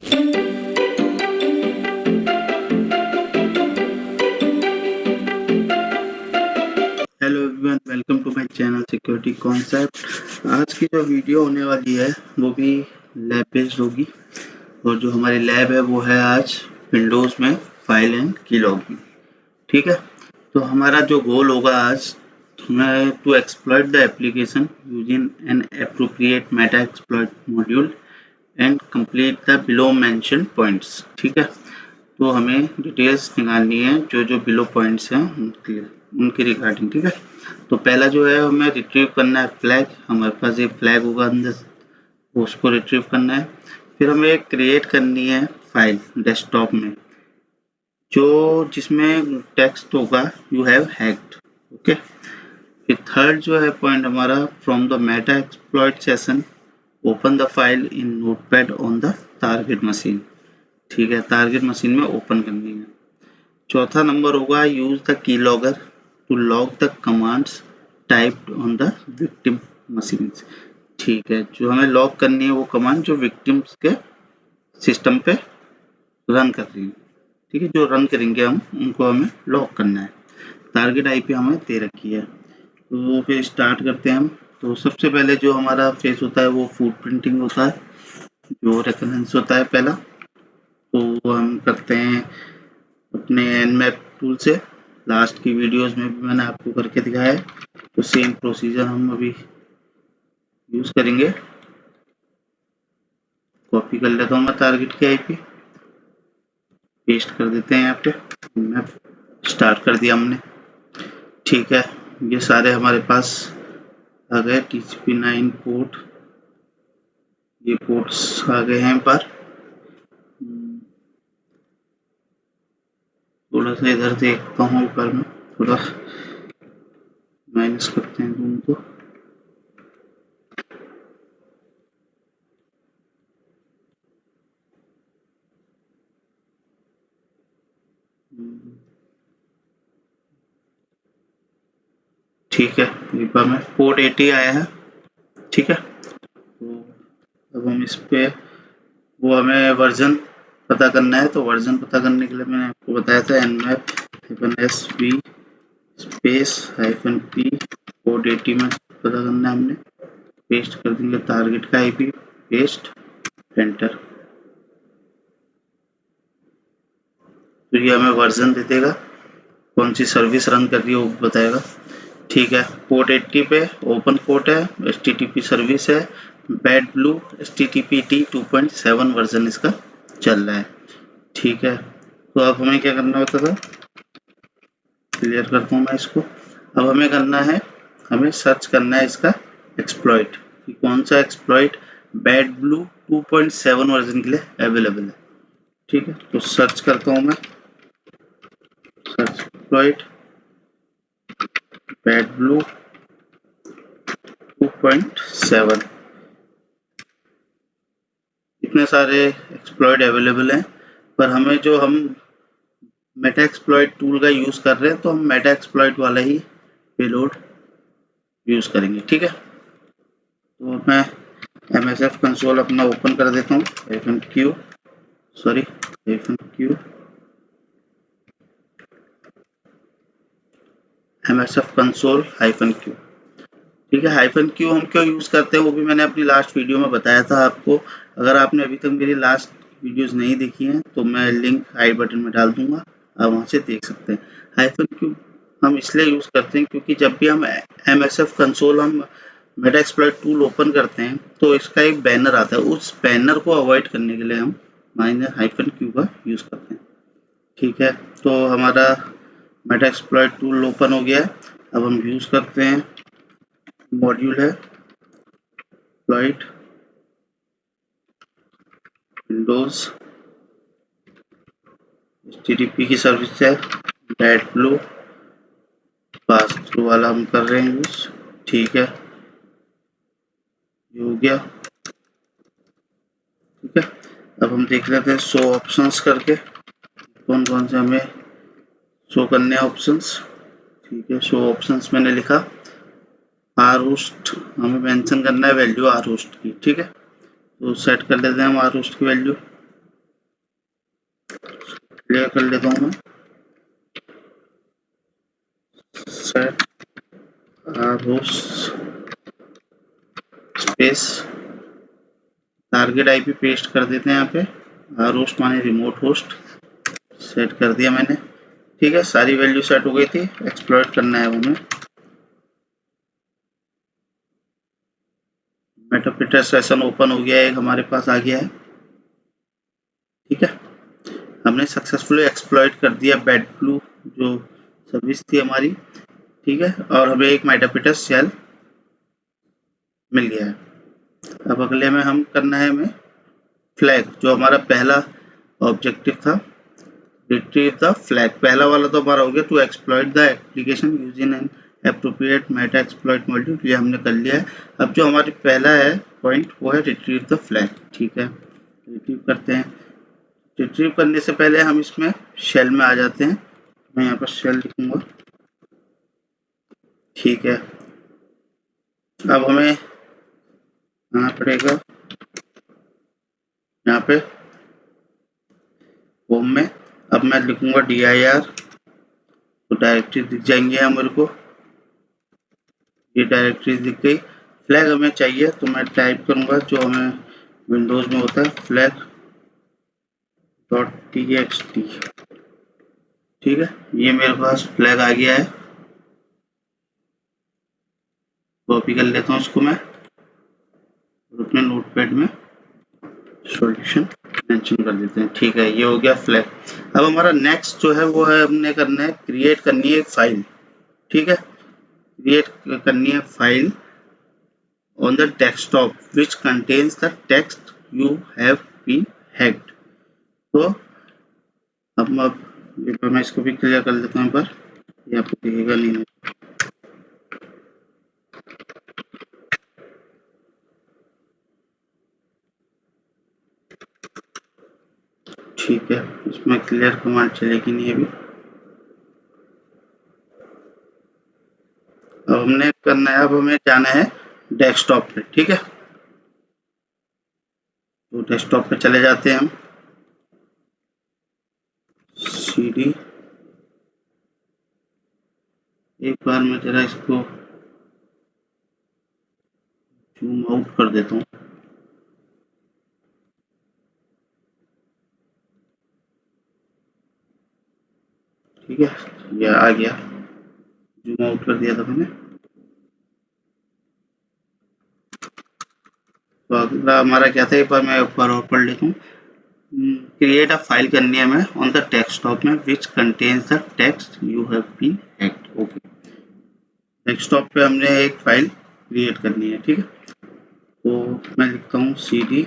Hello everyone, welcome to my channel security concept. आज की जो वीडियो होने वाली है वो भी लैब बेस्ड होगी, और जो हमारी लैब है वो है आज विंडोज़ में फाइल एंड की लॉगिंग। ठीक है, तो हमारा जो गोल होगा आज हमें to exploit the application using an appropriate Metasploit module and complete the below mention points. ठीक है, तो हमें डिटेल्स निकालनी है जो जो बिलो पॉइंट्स हैं उनके रिगार्डिंग। ठीक है, तो पहला जो है हमें रिट्रीव करना है फ्लैग। हमारे पास एक फ्लैग होगा अंदर, उसको रिट्रीव करना है। फिर हमें क्रिएट करनी है फाइल डेस्कटॉप में जो जिसमें टेक्स्ट होगा यू हैव हैक्ड। ओके, फिर थर्ड जो है पॉइंट हमारा, from the Meta exploit session open the file in notepad on the target machine. ठीक है, टारगेट मशीन में ओपन करनी है। चौथा नंबर होगा use the keylogger to log the commands typed on the victim machines. ठीक है, जो हमें लॉग करनी है वो कमांड जो विक्टिम्स के सिस्टम पे रन कर रही है। ठीक है, जो रन करेंगे हम उनको हमें लॉग करना है। टारगेट आईपी हमें दे रखी है, तो फिर स्टार्ट करते हैं हम। तो सबसे पहले जो हमारा फेस होता है वो फूड प्रिंटिंग होता है, जो रेफरेंस होता है पहला। तो हम करते हैं अपने एनमैप टूल से। लास्ट की वीडियोस में भी मैंने आपको करके दिखाया है, तो सेम प्रोसीजर हम अभी यूज करेंगे। कॉपी कर लेता हूँ मैं टारगेट की आईपी, पेस्ट कर देते हैं यहाँ पे। मैप स्टार्ट कर दिया हमने। ठीक है, ये सारे हमारे पास आ गए TCP/9 पोर्ट, ये पोर्ट्स आ गए हैं पर थोड़ा सा इधर देखता हूँ ऊपर में, थोड़ा माइनस करते हैं उनको। ठीक है, ऊपर में पोर्ट 80 आया है। ठीक है, तो अब हम इस पे वो हमें वर्जन पता करना है। तो वर्जन पता करने के लिए मैंने आपको बताया था nmap-sv स्पेस -p पोर्ट 80 में पता करना है हमने। पेस्ट कर देंगे टारगेट का आईपी, पेस्ट, एंटर। तो ये हमें वर्जन दे देगा, कौन सी सर्विस रन कर रही है वो बताएगा। ठीक है, पोर्ट 80 पे ओपन पोर्ट है, HTTP सर्विस है, बैड ब्लू HTTPD 2.7 वर्जन इसका चल रहा है। ठीक है, तो अब हमें क्या करना होता था, क्लियर करता हूँ मैं इसको। अब हमें करना है, हमें सर्च करना है इसका एक्सप्लॉइट कि कौन सा एक्सप्लॉइट बैड ब्लू 2.7 वर्जन के लिए अवेलेबल है। ठीक है, तो सर्च करता हूँ मैं, सर्च एक्सप्लॉइट बैड ब्लू 2.7। इतने सारे एक्सप्लॉइट अवेलेबल हैं, पर हमें जो हम मेटा एक्सप्लॉइट टूल का यूज़ कर रहे हैं तो हम मेटा एक्सप्लॉइट वाला ही पेलोड यूज़ करेंगे। ठीक है, तो मैं MSF कंसोल अपना ओपन कर देता हूँ, -q MSF कंसोल -q। ठीक है, -q हम क्यों यूज़ करते हैं वो भी मैंने अपनी लास्ट वीडियो में बताया था आपको। अगर आपने अभी तक मेरी लास्ट वीडियोस नहीं देखी हैं तो मैं लिंक आई बटन में डाल दूंगा, आप वहाँ से देख सकते हैं। -q हम इसलिए यूज़ करते हैं क्योंकि जब भी हम MSF कंसोल हम मेटा एक्सप्लॉइट टूल ओपन करते हैं तो इसका एक बैनर आता है, उस बैनर को अवॉइड करने के लिए हम -q का यूज़ करते हैं। ठीक है, तो हमारा मेटा एक्सप्लॉइट टूल ओपन हो गया है। अब हम यूज़ करते हैं, मॉड्यूल है एक्सप्लॉइट विंडोज HTTP की सर्विस है, बैड ब्लू पास थ्रू वाला हम कर रहे हैं यूज। ठीक है, ये हो गया। ठीक है, अब हम देख लेते हैं शो ऑप्शंस करके कौन कौन से हमें शो करने हैं ऑप्शंस। ठीक है, शो ऑप्शंस मैंने लिखा, rhost हमें मेंशन करना है वैल्यू rhost की। ठीक है, तो सेट कर लेते हैं हम rhost की वैल्यू। क्लियर कर लेता हूँ मैं। Set host space target IP paste कर देते हैं यहाँ पे। होस्ट माने रिमोट होस्ट, सेट कर दिया मैंने। ठीक है, सारी वैल्यू सेट हो गई थी। एक्सप्लॉइट करना है हमें। मेटापिटर सेशन ओपन हो गया है, एक हमारे पास आ गया है। ठीक है, हमने सक्सेसफुली एक्सप्लॉइट कर दिया बेड ब्लू जो सर्विस थी हमारी। ठीक है, और हमें एक मेटापिटर शेल मिल गया है। अब अगले में हम करना है हमें फ्लैग, जो हमारा पहला ऑब्जेक्टिव था, रिट्रीव द फ्लैग। पहला वाला तो हमारा हो गया, to exploit the application using an appropriate Metasploit module, ये हमने कर लिया है। अब जो हमारी पहला है पॉइंट वो है रिट्रीव द फ्लैग। ठीक है, रिट्रीव करते हैं। रिट्रीव करने से पहले हम इसमें शेल में आ जाते हैं। मैं यहाँ पर शेल लिखूंगा। ठीक है, अब हमें आना पड़ेगा यहाँ पे होम में। अब मैं लिखूंगा dir, तो डायरेक्टरी दिख जाएंगे यहाँ मेरे को। ये डायरेक्टरी दिख गई। फ्लैग हमें चाहिए तो मैं टाइप करूंगा, जो हमें विंडोज में होता है, फ्लैग डॉट txt। ठीक है, ये मेरे पास फ्लैग आ गया है। कॉपी कर लेता हूँ इसको मैं और अपने नोटपैड में सॉल्यूशन मेंशन कर देते हैं। ठीक है, ये हो गया फ्लैग। अब हमारा नेक्स्ट जो है वो है, हमने करना है, क्रिएट करनी है एक फाइल। ठीक है, क्रिएट करनी है file on the desktop which contains the text you have been hacked। तो अब मैं इसको भी क्लियर कर लेता हूँ एक बार, ये आपको दिखेगा नहीं। ठीक है, इसमें क्लियर कमांड चलेगी नहीं अभी। अब हमने करना है, अब हमें जाना है डेस्कटॉप पे। ठीक है, तो डेस्कटॉप पे चले जाते हैं हम। cd, एक बार मैं जरा इसको जूम आउट कर देता हूँ। ठीक है, ये आ गया, जूम आउट कर दिया था मैंने। तो अगला हमारा क्या था, एक बार मैं एक बार और पढ़ लेता हूँ। क्रिएट अ फाइल करनी है हमें ऑन द डेस्कटॉप में which contains the text you have been hacked. Okay, desktop पे हमने एक फाइल क्रिएट करनी है। ठीक है, तो मैं लिखता हूँ cd,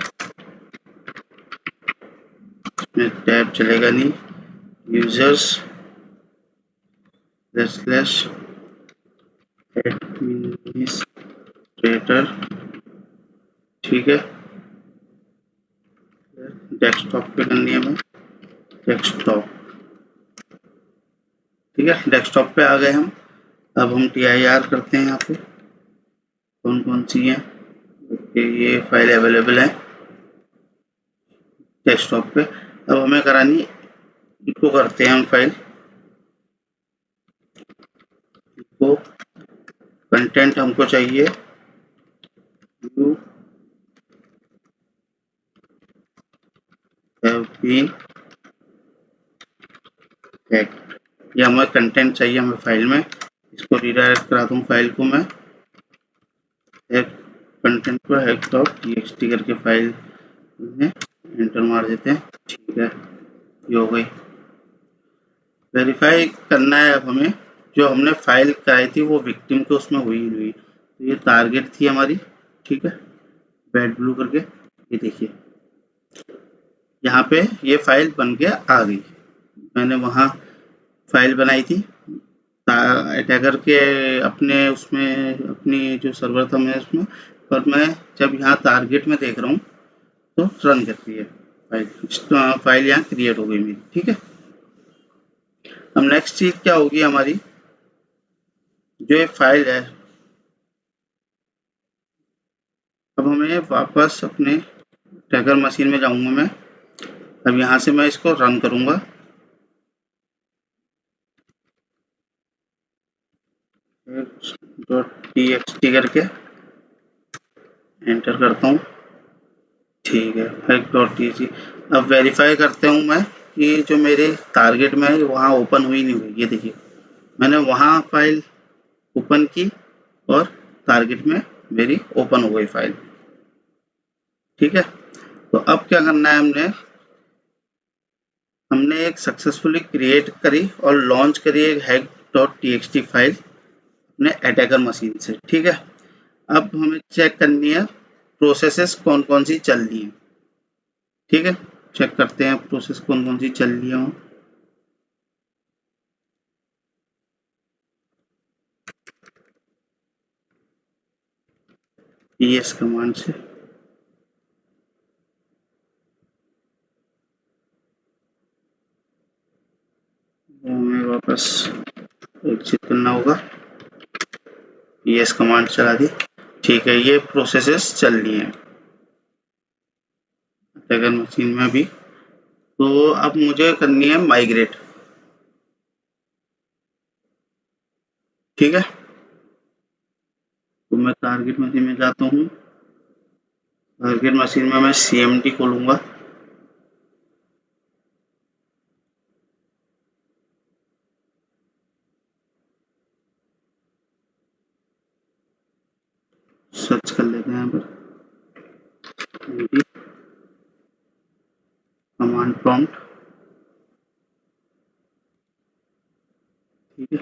इसमें टैब चलेगा नहीं, यूजर्स स्लैश एडमिनिस्ट्रेटर। ठीक है, डेस्कटॉप पे करनी है हमें, डेस्कटॉप। ठीक है, डेस्कटॉप पे आ गए हम। अब हम tir करते हैं यहाँ पे कौन कौन सी है। ओके, ये फाइल अवेलेबल है डेस्कटॉप पे। अब हमें करानी, इसको करते हैं हम फाइल को, कंटेंट हमको चाहिए यू हैव बीन हैक्ड। ये हमें कंटेंट चाहिए हमें फाइल में। इसको रिडायरेक्ट कराता हूँ फाइल को मैं, हैक कंटेंट को हैक डॉट txt करके फाइल में एंटर मार देते हैं। ठीक है, ये हो गई। वेरीफाई करना है अब हमें, जो हमने फाइल कराई थी वो विक्टिम को उसमें हुई नहीं हुई। तो ये टारगेट थी हमारी। ठीक है, बेड ब्लू करके, ये देखिए यहाँ पे ये फाइल बन के आ गई। मैंने वहाँ फाइल बनाई थी अटैकर के अपने उसमें, अपनी जो सर्वर था मैं उसमें, पर मैं जब यहाँ टारगेट में देख रहा हूँ तो रन करती है फाइल। फाइल यहाँ क्रिएट हो गई मेरी। ठीक है, अब नेक्स्ट चीज क्या होगी हमारी, जो ये फाइल है, अब हमें वापस अपने टैगर मशीन में जाऊंगा मैं। अब यहाँ से मैं इसको रन करूंगा। txt करके एंटर करता हूँ। ठीक है, hack.txt। अब वेरीफाई करते हूँ मैं कि जो मेरे टारगेट में है वहाँ ओपन हुई नहीं हुई। ये देखिए मैंने वहाँ फाइल ओपन की और टारगेट में मेरी ओपन हो गई फाइल। ठीक है, तो अब क्या करना है, हमने एक सक्सेसफुली क्रिएट करी और लॉन्च करी एक hack.txt फाइल अपने अटैकर मशीन से। ठीक है, अब हमें चेक करनी है प्रोसेसेस कौन कौन सी चल रही हैं। ठीक है, चेक करते हैं प्रोसेस कौन कौन सी चल रही है। ps कमांड से हमें वापस एग्जिट करना होगा। ps कमांड चला दी। ठीक है, ये प्रोसेसेस चल रही हैं अटैकर मशीन में भी। तो अब मुझे करनी है माइग्रेट। ठीक है, तो मैं टारगेट मशीन में जाता हूँ। टारगेट मशीन में मैं cmd खोलूंगा। सर्च कर लेते हैं यहाँ पर कमांड प्रॉम्प्ट। ठीक है,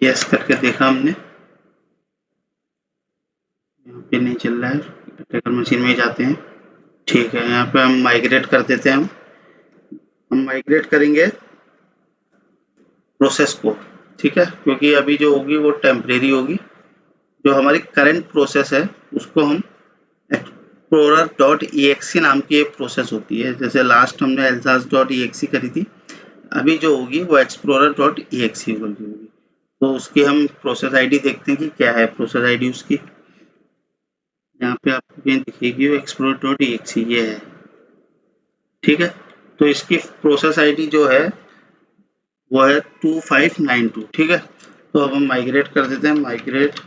यस करके देखा हमने, यहाँ पे नहीं चल रहा है। अटैकर मशीन में ही जाते हैं। ठीक है, यहाँ पे हम माइग्रेट कर देते हैं। हम माइग्रेट करेंगे प्रोसेस को। ठीक है, क्योंकि अभी जो होगी वो टेम्परेरी होगी। जो हमारी करंट प्रोसेस है उसको हम explorer.exe नाम की एक प्रोसेस होती है। जैसे लास्ट हमने elsas.exe करी थी, अभी जो होगी वो explorer.exe होगी। तो उसकी हम प्रोसेस आईडी देखते हैं कि क्या है प्रोसेस आईडी उसकी। यहाँ पे आपको कहीं दिखेगी वो explorer.exe, ये है। ठीक है, तो इसकी प्रोसेस आईडी जो है वो है 2592। ठीक है, तो अब हम माइग्रेट कर देते हैं। माइग्रेट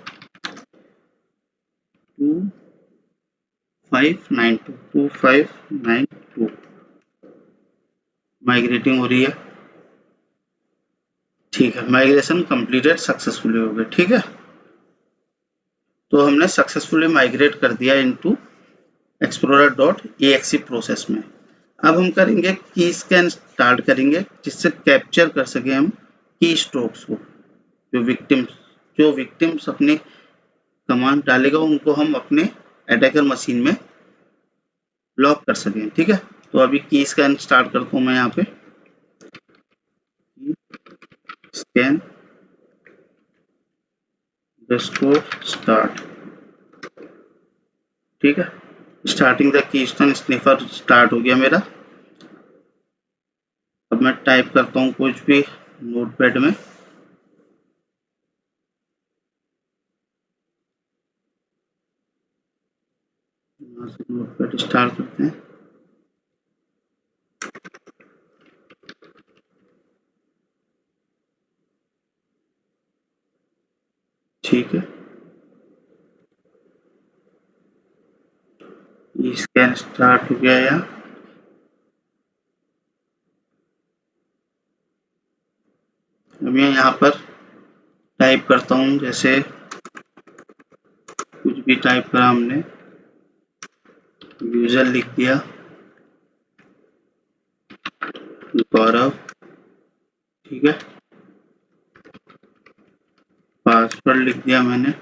2592 माइग्रेटिंग हो रही है। ठीक है, माइग्रेशन कंप्लीटेड सक्सेसफुली हो गया। ठीक है, तो हमने सक्सेसफुली माइग्रेट कर दिया इनटू explorer.exe प्रोसेस में। अब हम करेंगे की स्कैन स्टार्ट करेंगे, जिससे कैप्चर कर सके हम की स्ट्रोक्स को। जो विक्टिम्स अपने कमांड डालेगा उनको हम अपने अटैकर मशीन में लॉक कर सकें। ठीक है, तो अभी की स्कैन स्टार्ट करता हूँ मैं यहाँ पे। Scan start. ठीक है, starting the keystone sniffer start हो गया मेरा। अब मैं टाइप करता हूँ कुछ भी नोटपैड में। यहाँ से नोटपैड स्टार्ट करते हैं। ठीक है, स्कैन स्टार्ट हो गया यहाँ। अब मैं यहाँ पर टाइप करता हूँ, जैसे कुछ भी टाइप करा हमने, यूजर लिख दिया गौरव। ठीक है, पासवर्ड लिख दिया मैंने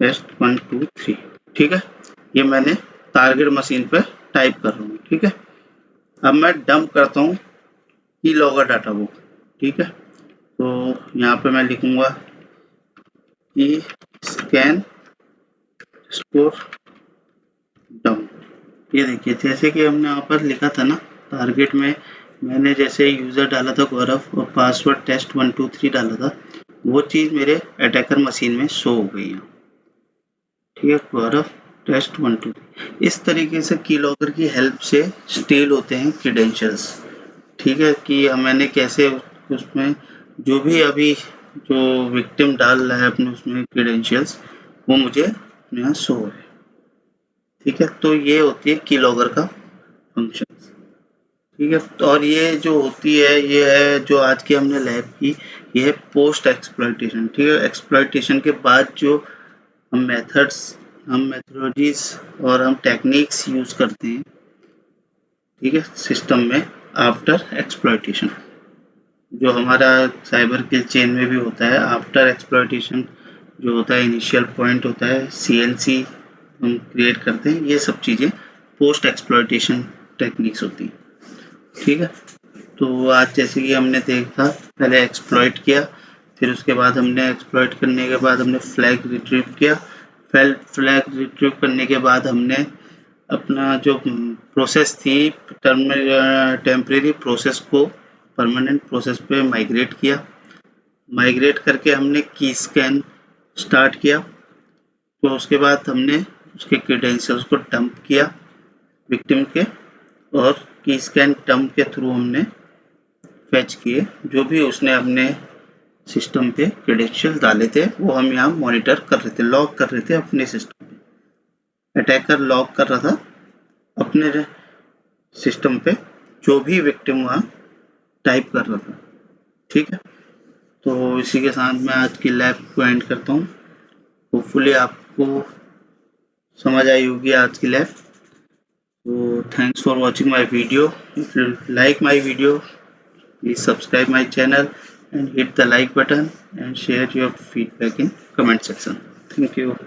test123। ठीक है, ये मैंने टारगेट मशीन पे टाइप कर रहा हूँ। ठीक है, अब मैं डंप करता हूँ की लॉगर डाटा बुक। ठीक है, तो यहाँ पे मैं लिखूंगा कि स्कैन स्कोर डाउन। ये देखिए, जैसे कि हमने यहाँ पर लिखा था ना, टारगेट में मैंने जैसे यूज़र डाला था गौरव और पासवर्ड test123 डाला था, वो चीज़ मेरे अटैकर मशीन में शो हो गई है। ठीक है, गौरव test123। इस तरीके से की लॉगर की हेल्प से स्टील होते हैं क्रीडेंशियल्स। ठीक है, कि मैंने कैसे उसमें जो भी अभी जो विक्टिम डाल रहा है अपने उसमें क्रेडेंशियल्स, वो मुझे अपने यहाँ शो है। ठीक है, तो ये होती है कीलॉगर का फंक्शन। ठीक है, तो और ये जो होती है, ये है जो आज की हमने लैब की, ये है पोस्ट एक्सप्लॉइटेशन। ठीक है, एक्सप्लॉइटेशन के बाद जो हम मेथोडोलॉजीज और हम टेक्निक्स यूज करते हैं, ठीक है, सिस्टम में आफ्टर एक्सप्लॉइटेशन, जो हमारा साइबर किल चेन में भी होता है। आफ्टर एक्सप्लॉइटेशन जो होता है, इनिशियल पॉइंट होता है, सीएनसी हम क्रिएट करते हैं, ये सब चीज़ें पोस्ट एक्सप्लॉइटेशन टेक्निक्स होती हैं। ठीक है, तो आज जैसे कि हमने देखा, पहले एक्सप्लॉइट किया, फिर उसके बाद हमने एक्सप्लॉइट करने के बाद हमने फ्लैग रिट्रीव किया। फ्लैग रिट्रीव करने के बाद हमने अपना जो प्रोसेस थी, टेम्परेरी प्रोसेस को परमानेंट प्रोसेस पे माइग्रेट किया। माइग्रेट करके हमने की स्कैन स्टार्ट किया। तो उसके बाद हमने उसके क्रेडेंशियल्स को डंप किया विक्टिम के, और की स्कैन डंप के थ्रू हमने फैच किए जो भी उसने अपने सिस्टम पे क्रेडेंशियल डाले थे, वो हम यहाँ मॉनिटर कर रहे थे, लॉग कर रहे थे अपने सिस्टम पे। अटैकर लॉग कर रहा था अपने सिस्टम पे जो भी विक्टिम वहाँ टाइप कर रहा था। ठीक है, तो इसी के साथ मैं आज की लैब को एंड करता हूँ। होपफुली आपको समझ आई होगी आज की लैब। तो thanks for watching my video. If you like my video, please subscribe my channel and hit the like button and share your feedback in comment section. Thank you.